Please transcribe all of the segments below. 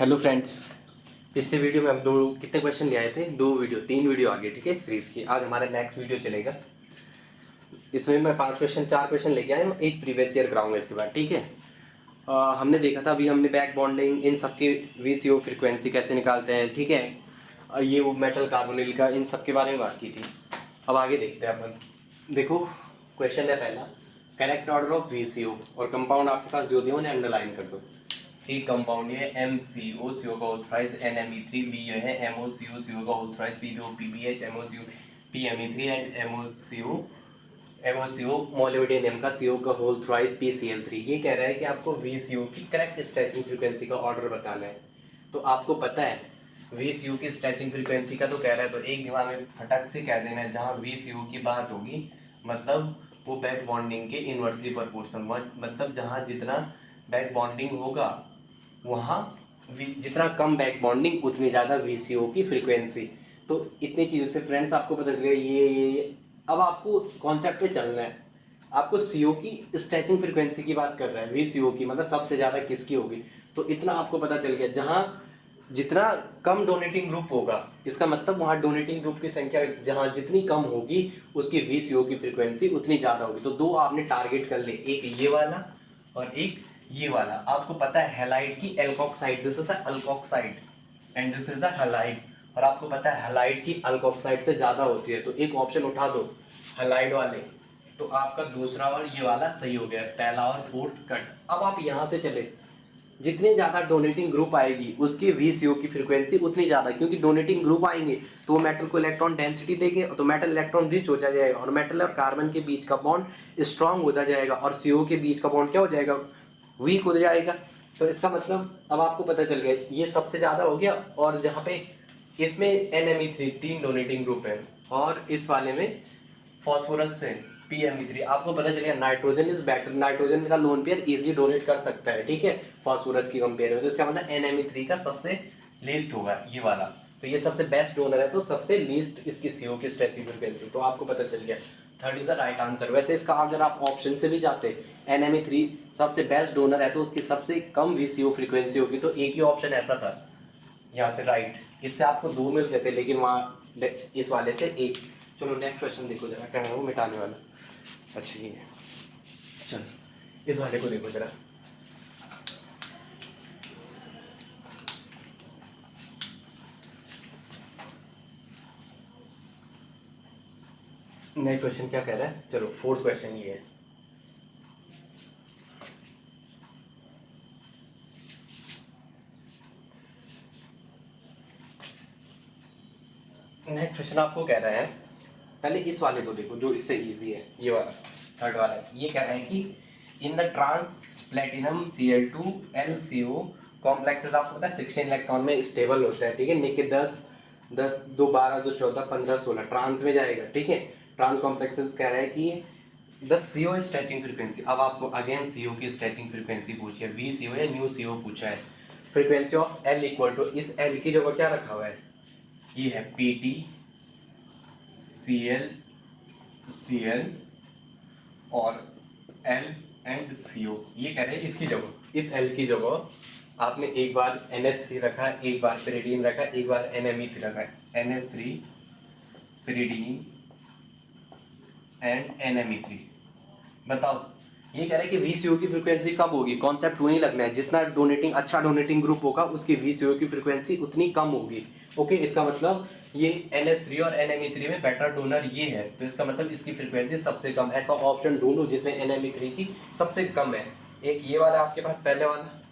Hello friends. पिछले video में हम दो कितने क्वेश्चन ले आए थे, दो वीडियो तीन वीडियो आगे, ठीक है, सीरीज की। आज हमारा नेक्स्ट वीडियो चलेगा। इसमें मैं पांच क्वेश्चन चार क्वेश्चन लेके आया हूँ, एक प्रीवियस ईयर कराऊंगा इसके बाद, ठीक है। हमने देखा था, अभी हमने बैक बॉन्डिंग इन सब के वीसीओ फ्रीक्वेंसी कैसे निकालते हैं, ठीक है। ये वो मेटल कार्बोनिल का, इन सब के बारे में बात की थी। अब आगे देखते हैं अपन। देखो, क्वेश्चन है पहला, करेक्ट ऑर्डर ऑफ वीसीओ, और कंपाउंड आपके पास जो दिए उन्हें अंडरलाइन कर दो। एक कंपाउंड है MCO, CO का ऑथराइज NMe3, बी ये है MOCO, CO का authorise PBO, PBH, MOCO, PMe3 and MOCO molybdenum का CO का ऑथराइज PCl3। ये कह रहा है कि आपको VCO की करेक्ट स्ट्रेचिंग फ्रीक्वेंसी का ऑर्डर बताना है। तो आपको पता है VCO की स्ट्रेचिंग फ्रीक्वेंसी का, तो कह रहा है, तो एक दिमाग में फटक से कह देना है, जहाँ VCO की बात होगी मतलब वो बैक बॉन्डिंग के इनवर्सली प्रोपोर्शनल, मतलब जहाँ जितना बैक बॉन्डिंग होगा वहाँ जितना कम बैक बॉन्डिंग उतनी ज़्यादा VCO की फ्रीक्वेंसी। तो इतनी चीज़ों से फ्रेंड्स आपको पता चलेगा ये। अब आपको कॉन्सेप्ट पे चलना है। आपको CO की स्ट्रेचिंग फ्रीक्वेंसी की बात कर रहा है, VCO की मतलब सबसे ज़्यादा किसकी होगी। तो इतना आपको पता चल गया, जहाँ जितना कम डोनेटिंग ग्रुप होगा, इसका मतलब वहाँ डोनेटिंग ग्रुप की संख्या जहाँ जितनी कम होगी उसकी VCO की फ्रीक्वेंसी उतनी ज़्यादा होगी। तो दो आपने टारगेट कर ले, एक ये वाला और एक ये वाला। आपको पता है हैलाइड की alkoxide, this is the alkoxide and this is the halide, और आपको पता है हैलाइड की अल्कोक्साइड से ज्यादा होती है। तो एक ऑप्शन उठा दो हैलाइड वाले, तो आपका दूसरा और ये वाला सही हो गया, पहला और फोर्थ कट। अब आप यहां से चले, जितने ज्यादा डोनेटिंग ग्रुप आएगी उसकी VCO की फ्रीक्वेंसी उतनी ज्यादा, क्योंकि डोनेटिंग ग्रुप आएंगे तो मेटल को इलेक्ट्रॉन डेंसिटी देंगे, तो मेटल इलेक्ट्रॉन रिच हो जाएगा और मेटल और कार्बन के बीच का बॉन्ड स्ट्रांग होता जाएगा और CO के बीच का बॉन्ड क्या हो जाएगा, वीक हो जाएगा। तो इसका मतलब अब आपको पता चल गया ये सबसे ज्यादा हो गया। और जहाँ पे इसमें NMe3 तीन डोनेटिंग ग्रुप है और इस वाले में फॉस्फोरस से PMe3, आपको पता चलेगा नाइट्रोजन इज बेटर, नाइट्रोजन का लोन पेयर इजीली डोनेट कर सकता है, ठीक है, फॉस्फोरस की कंपेयर में। तो इसका मतलब NMe3 का सबसे लीस्ट होगा ये वाला। तो ये सबसे बेस्ट डोनर है, तो सबसे लीस्ट इसकी CO की स्ट्रेचिंग फ्रीक्वेंसी। तो आपको पता चल गया third is the right answer. वैसे इसका अगर आप ऑप्शन से भी जाते NMe3 सबसे बेस्ट डोनर है तो उसकी सबसे कम VCO फ्रीक्वेंसी होगी, तो एक ही ऑप्शन ऐसा था यहाँ से राइट। इससे आपको दो मिल गए थे लेकिन वहाँ इस वाले से एक। चलो नेक्स्ट क्वेश्चन देखो जरा, क्या है वो मिटाने वाला। अच्छा ये है, चलो इस वाले को देखो जरा। नेक्स्ट क्वेश्चन क्या कह रहा है, चलो फोर्थ क्वेश्चन ये है। नेक्स्ट क्वेश्चन आपको कह रहा है, पहले इस वाले को देखो जो इससे इजी है, ये वाला थर्ड वाला। ये कह रहा है कि in the trans platinum Cl2 LCO complexes, आपको पता है 16 इलेक्ट्रॉन में स्टेबल होता है, ठीक है, निके 10 10 2 12 2 14 15 16 ट्रांस में जाएगा, ठीक है। ट्रांस कॉम्प्लेक्सेस कह रहा है कि द CO स्ट्रेचिंग फ्रीक्वेंसी। अब आपको अगेन CO की स्ट्रेचिंग फ्रीक्वेंसी पूछी है, VCO या न्यू CO पूछा है। Frequency of L equal to, इस L की जगह क्या रखा हुआ है, ये है PT Cl और L एंड CO। ये कह रहे हैं इसकी जगह, इस L की जगह आपने एक बार NH3 रखा, एक बार pyridine रखा, एक बार NMe3 रखा है। NH3 pyridine and NMe3। बताओ, ये कह रहे हैं कि VCO की फ्रीक्वेंसी कब होगी, कॉन्सेप्ट वही लगना है, जितना डोनेटिंग अच्छा डोनेटिंग ग्रुप होगा उसकी VCO की फ्रीक्वेंसी उतनी कम होगी। ओके, इसका मतलब ये NH3 और NMe3 में बेटर डोनर ये है, तो इसका मतलब इसकी फ्रीक्वेंसी सबसे कम। ऐसा ऑप्शन ढूंढो जिसमें NMe3 की सबसे कम है। एक ये वाला आपके पास पहले वाला,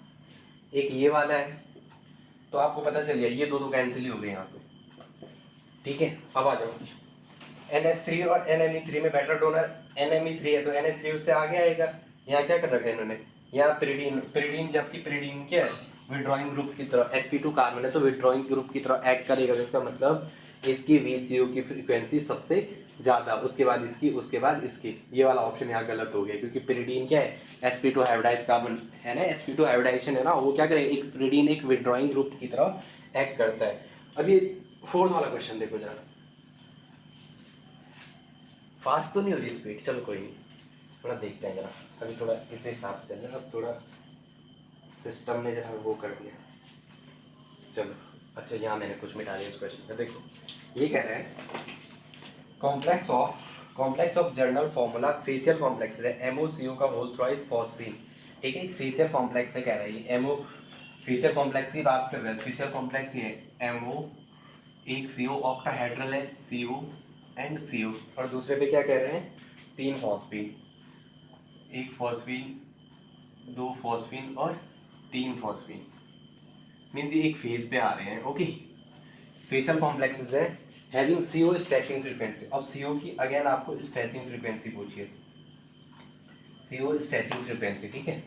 एक ये वाला है, तो आपको पता चल गया ये दो कैंसिल ही हो गए यहाँ से, ठीक है। अब आ जाओ, NH3 और NMe3 में बेटर डोनर NMe3 है, तो NH3 उससे आगे आएगा। यहाँ क्या कर रखा है इन्होंने, यहाँ pyridine pyridine, जबकि pyridine क्या है, विड्रॉइंग ग्रुप की तरह, sp2 कार्बन है तो विड्रॉइंग ग्रुप की तरह एक्ट करेगा। तो इसका मतलब इसकी VCO की फ्रीक्वेंसी सबसे ज्यादा, उसके बाद इसकी, उसके बाद इसकी। ये वाला ऑप्शन यहाँ गलत हो गया, क्योंकि pyridine क्या है, sp2 हाइब्रिडाइज कार्बन है ना, sp2 हाइब्रिडाइजेशन है ना, वो क्या करे, एक pyridine एक विड्रॉइंग ग्रुप की तरह एक्ट करता है। अब ये फोर्थ वाला क्वेश्चन देखो जरा, फास्ट तो नहीं हो रही स्पीड, चलो कोई नहीं, थोड़ा देखते हैं जरा। अभी थोड़ा इस हिसाब से चल रहा है, बस थोड़ा सिस्टम ने जरा वो कर दिया। चलो अच्छा, यहाँ मैंने कुछ मिटा दिया इस क्वेश्चन में। देखो ये कह रहा है complex of journal formula facial complex है MOCO का होल थ्राइस फॉस्फीन। ठीक है, फेशियल कॉम्प्लेक्स से कह रहा है ये एमओ, फेशियल कॉम्प्लेक्स की बात कर रहे हैं। फेशियल कॉम्प्लेक्स ये है MO, एक CO ऑक्टाहेड्रल है CO एंड CO, और दूसरे पे क्या कह रहे हैं 3 फॉस्फीन, 1 फॉस्फीन 2 फॉस्फीन और 3 फॉस्फीन, मीन्स ये एक फेज पे आ रहे हैं। ओके, फेशियल कॉम्प्लेक्सेस है हैविंग CO स्ट्रेचिंग फ्रीक्वेंसी। अब CO की अगेन आपको स्ट्रेचिंग फ्रीक्वेंसी पूछिए, CO स्ट्रेचिंग फ्रीक्वेंसी। ठीक है,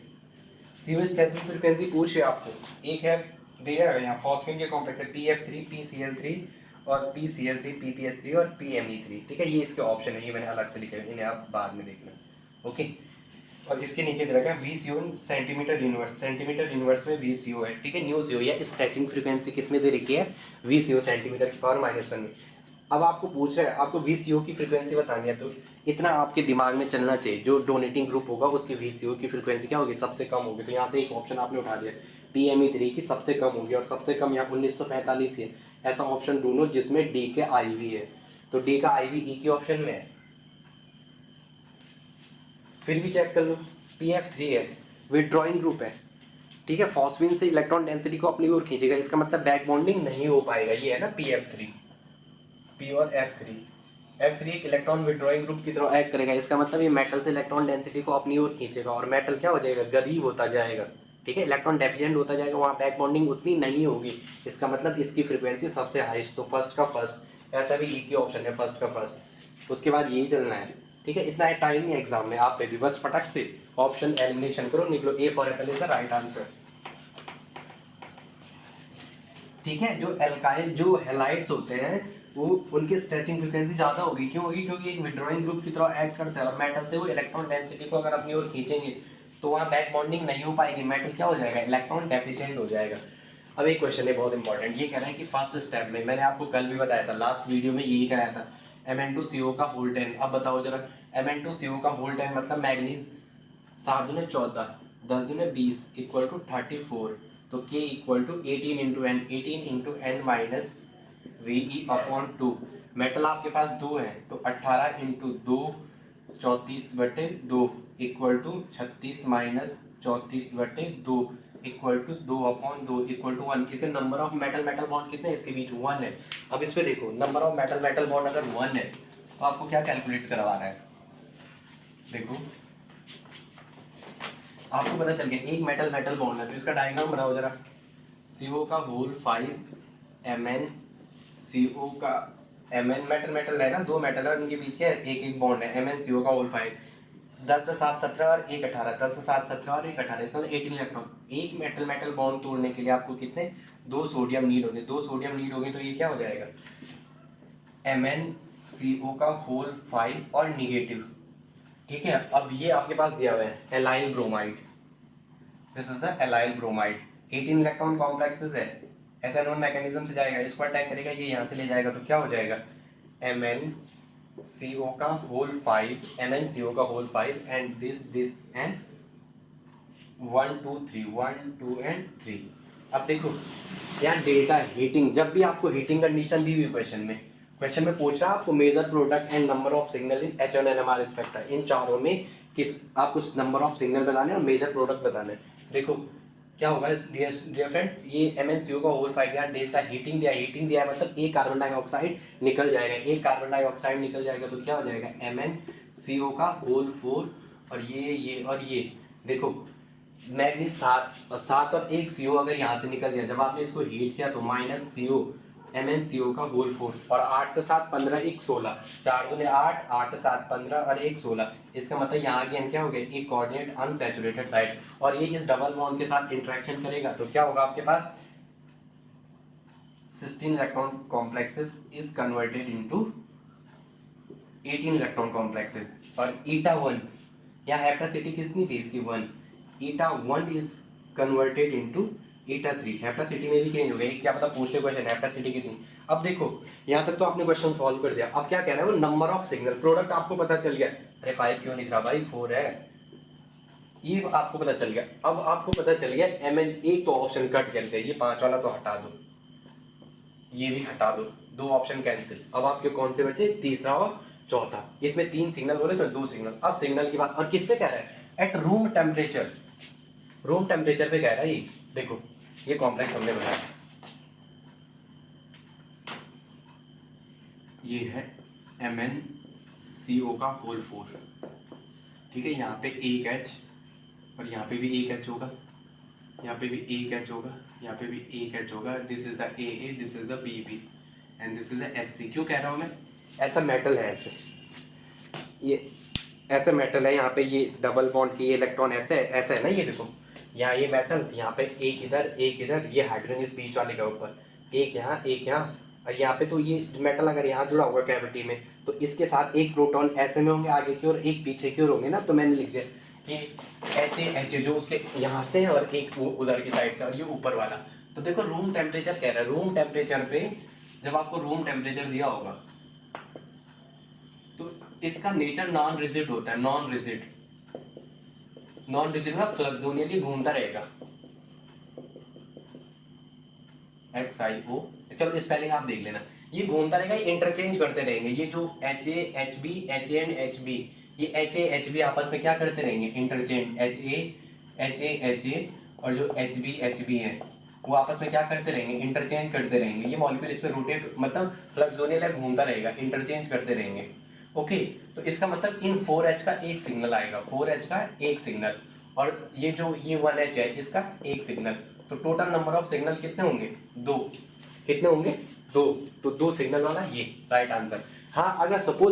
CO स्ट्रेचिंग फ्रीक्वेंसी पूछे आपको, एक है दिया है यहाँ फॉस्फेट के कॉम्प्लेक्स है PF3 PCl3 और PCl3 PPS3 और PME3। ठीक है, ये इसके ऑप्शन है, ये मैंने अलग से लिखे हैं, इन्हें आप बाद में देखना। ओके, और इसके नीचे दे रखा है VCO इन सेंटीमीटर यूनिवर्स, सेंटीमीटर यूनिवर्स में VCO है। ठीक है, न्यू CO या स्ट्रेचिंग फ्रीक्वेंसी किस में दे रखी है VCO सेंटीमीटर की पावर -1 में। अब आपको पूछ रहा है आपको VCO की फ्रीक्वेंसी बतानी है, तो इतना आपके दिमाग में चलना चाहिए, जो डोनेटिंग ग्रुप होगा उसकी VCO की फ्रीक्वेंसी क्या होगी, सबसे कम होगी। तो यहाँ से एक ऑप्शन आपने उठा दिया PME3 की सबसे कम होगी, और सबसे कम यहाँ 1945 है। ऐसा ऑप्शन ढूंढो जिसमें D के IV है, तो D का IV E के ऑप्शन में है। फिर भी चेक कर लो PF3 है, विड्रॉइंग ग्रुप है। ठीक है, फॉस्फीन से इलेक्ट्रॉन डेंसिटी को अपनी ओर खींचेगा, इसका मतलब बैक बॉन्डिंग नहीं हो पाएगा। ये है ना PF3, P और F3 एक इलेक्ट्रॉन विड्रॉइंग ग्रुप की तरह एक्ट करेगा, इसका मतलब ये मेटल से इलेक्ट्रॉन डेंसिटी को अपनी ओर खींचेगा, और मेटल क्या हो जाएगा गरीब होता जाएगा। ठीक है, इलेक्ट्रॉन डेफिशिएंट होता जाएगा, वहाँ बैक बॉन्डिंग उतनी नहीं होगी, इसका मतलब इसकी फ्रीक्वेंसी सबसे हाईएस्ट। तो फर्स्ट का फर्स्ट, ऐसा भी एक ही ऑप्शन है फर्स्ट का फर्स्ट, उसके बाद यही चलना है। ठीक है, इतना टाइम नहीं एग्जाम में आप पे भी, बस फटक से ऑप्शन एलिमिनेशन करो, निकलो A for Apple is the right answer. ठीक है, जो एल्काइल जो हैलाइड्स होते हैं वो उनकी स्ट्रेचिंग फ्रीक्वेंसी ज़्यादा होगी, क्यों होगी, क्योंकि एक विड्रॉइंग ग्रुप की तरह एक्ट करता है, और मेटल से वो इलेक्ट्रॉन डेंसिटी को अगर अपनी ओर खींचेंगे तो वहाँ बैक बॉन्डिंग नहीं हो पाएगी, मेटल क्या हो जाएगा इलेक्ट्रॉन डेफिशिएंट हो जाएगा। अब एक क्वेश्चन है बहुत इंपॉर्टेंट, ये कह रहा है कि फर्स्ट स्टेप में, मैंने आपको कल भी बताया था लास्ट वीडियो में यही कराया था, Mn2CO का होल 10। अब बताओ जरा, Mn2CO का होल 10 मतलब मैग्नीज 7 दूने 14 10 दूने 20 इक्वल टू 34, तो K इक्वल टू 18 into n, 18 into n minus VE upon 2। Metal आपके पास 2 है, तो 18 into 2 34/2 equal to 36 minus 34/2 equal to 2 upon 2 equal to 1। इसके number of metal metal bond कितने हैं, इसके बीच 1 है। अब इस पे देखो, number of metal metal bond अगर 1 है तो आपको क्या कैलकुलेट करवा रहा है, देखो आपको पता चल गया एक मेटल मेटल बॉन्ड है, तो इसका डायग्राम बनाओ जरा। CO का होल 5 Mn, CO का Mn मेटल मेटल है ना, 2 मेटल है उनके बीच क्या एक एक बॉन्ड है, MnCO का होल 5, 10 से 7 17 और 1 18, 10 से 7 17 और 1 18, इसका मतलब 18 इलेक्ट्रॉन। एक मेटल मेटल बॉन्ड तोड़ने के लिए आपको कितने 2 सोडियम नीड होंगे, 2 सोडियम नीड होंगे, तो ये क्या हो जाएगा MnCO का होल 5 और निगेटिव। ठीक है, अब ये आपके पास दिया हुआ है allyl bromide, this is the allyl bromide, 18 electron complexes है, ऐसा नॉन मैकेनिज्म से जाएगा, इसको अटैक करेगा, ये यहाँ से ले जाएगा, तो क्या हो जाएगा MnCO का होल 5, MnCO का whole 5 and this and 1 2 3 1 2 and 3। अब देखो यहाँ डेल्टा हीटिंग, जब भी आपको हीटिंग कंडीशन दी हुई क्वेश्चन में पूछ रहा है आपको major product and number of signal in H1 NMR spectra, इन चारों में किस आपको नंबर ऑफ सिग्नल बताने और मेजर प्रोडक्ट बताने। देखो क्या होगा डियर फ्रेंड्स, ये MnCO का होल 5 यहाँ डेल्टा हीटिंग दिया है, मतलब एक कार्बन डाइऑक्साइड निकल जाएगा, एक कार्बन डाइऑक्साइड निकल जाएगा, तो क्या हो जाएगा MnCO का होल 4, और ये और ये देखो मैग्नीज 7 और 1 CO अगर यहाँ से निकल गया, जब आपने इसको हीट किया तो -CO MnCO का होल 4, और 8 के साथ 15 1 16, 4 दूने 8 8 के साथ 15 और 1 16, इसका मतलब यहाँ अगेन क्या हो गया एक कोऑर्डिनेट अनसैचुरेटेड साइड, और ये इस डबल बॉन्ड के साथ इंटरेक्शन करेगा, तो क्या होगा आपके पास 16 electron complexes is converted into 18 electron complexes, और ईटा 1 यहाँ हेप्टासिटी कितनी थी इसकी 1, ईटा 1 इज कन्वर्टेड इनटू ईटा 3, हेप्टासिटी में भी चेंज हो गई, क्या पता पूछते क्वेश्चन हेप्टासिटी कितनी। अब देखो यहाँ तक तो आपने क्वेश्चन सॉल्व कर दिया, अब क्या कह रहा है वो नंबर ऑफ सिग्नल, प्रोडक्ट आपको पता चल गया, अरे 5 क्यों लिख रहा भाई 4 है, ये आपको पता चल गया। अब आपको पता चल गया Mn, एक तो ऑप्शन कट करके ये 5 वाला तो हटा दो, ये भी हटा दो, 2 ऑप्शन कैंसिल। अब आपके कौन से बचे, तीसरा और चौथा। इसमें 3 सिग्नल हो रहे हैं, इसमें 2 सिग्नल। अब सिग्नल की बात, और किस पे कह रहा है, at room temperature, room temperature पे कह रहा है। ये देखो, ये कॉम्प्लेक्स हमने बनाया, ये है MnCO का होल 4, ठीक है। यहाँ पे एक H और यहाँ पे भी एक H होगा, यहाँ पे भी एक H होगा, यहाँ पे भी एक H होगा। This is the AA, this is the BB and this is the HC। क्यों कह रहा हूँ मैं, ऐसा मेटल है, ऐसे ये ऐसे मेटल है, यहाँ पे ये डबल बॉन्ड की ये इलेक्ट्रॉन ऐसे ऐसा है ना, ये देखो यहाँ ये मेटल, यहाँ पे एक इधर, ये हाइड्रोजन इस बीच वाले के ऊपर, एक यहाँ एक यहाँ, और यहाँ पे तो ये मेटल अगर यहाँ जुड़ा हुआ कैविटी में तो इसके साथ एक प्रोटॉन ऐसे में होंगे आगे की ओर, एक पीछे की ओर होंगे ना। तो मैंने लिख दिया ये HA जो उसके यहाँ से है और एक वो उधर की साइड से, और ये ऊपर वाला। तो देखो रूम टेम्परेचर कह रहा है, रूम टेम्परेचर पे जब आपको रूम टेम्परेचर दिया होगा तो इसका नेचर नॉन रिजिड होता है, नॉन रिजिड का फ्लक्सोनियली घूमता रहेगा, XIO। चलो स्पेलिंग आप देख लेना, ये घूमता रहेगा, ये इंटरचेंज करते रहेंगे। ये जो HA HB HA and HB, ये HA HB आपस में क्या करते रहेंगे, इंटरचेंज। HA और जो HB है वो आपस में क्या करते रहेंगे, इंटरचेंज करते रहेंगे। ये मॉलिक्यूल इस पे रोटेट, मतलब फ्लक्सोनियल घूमता रहेगा, इंटरचेंज करते रहेंगे। ओके, तो इसका मतलब इन 4H का एक सिग्नल आएगा, 4H का एक सिग्नल, और ये जो ये 1H है इसका एक सिग्नल। तो टोटल नंबर ऑफ सिग्नल कितने होंगे, 2। कितने होंगे, 2। तो 2 सिग्नल वाला ये राइट आंसर। हाँ, अगर सपोज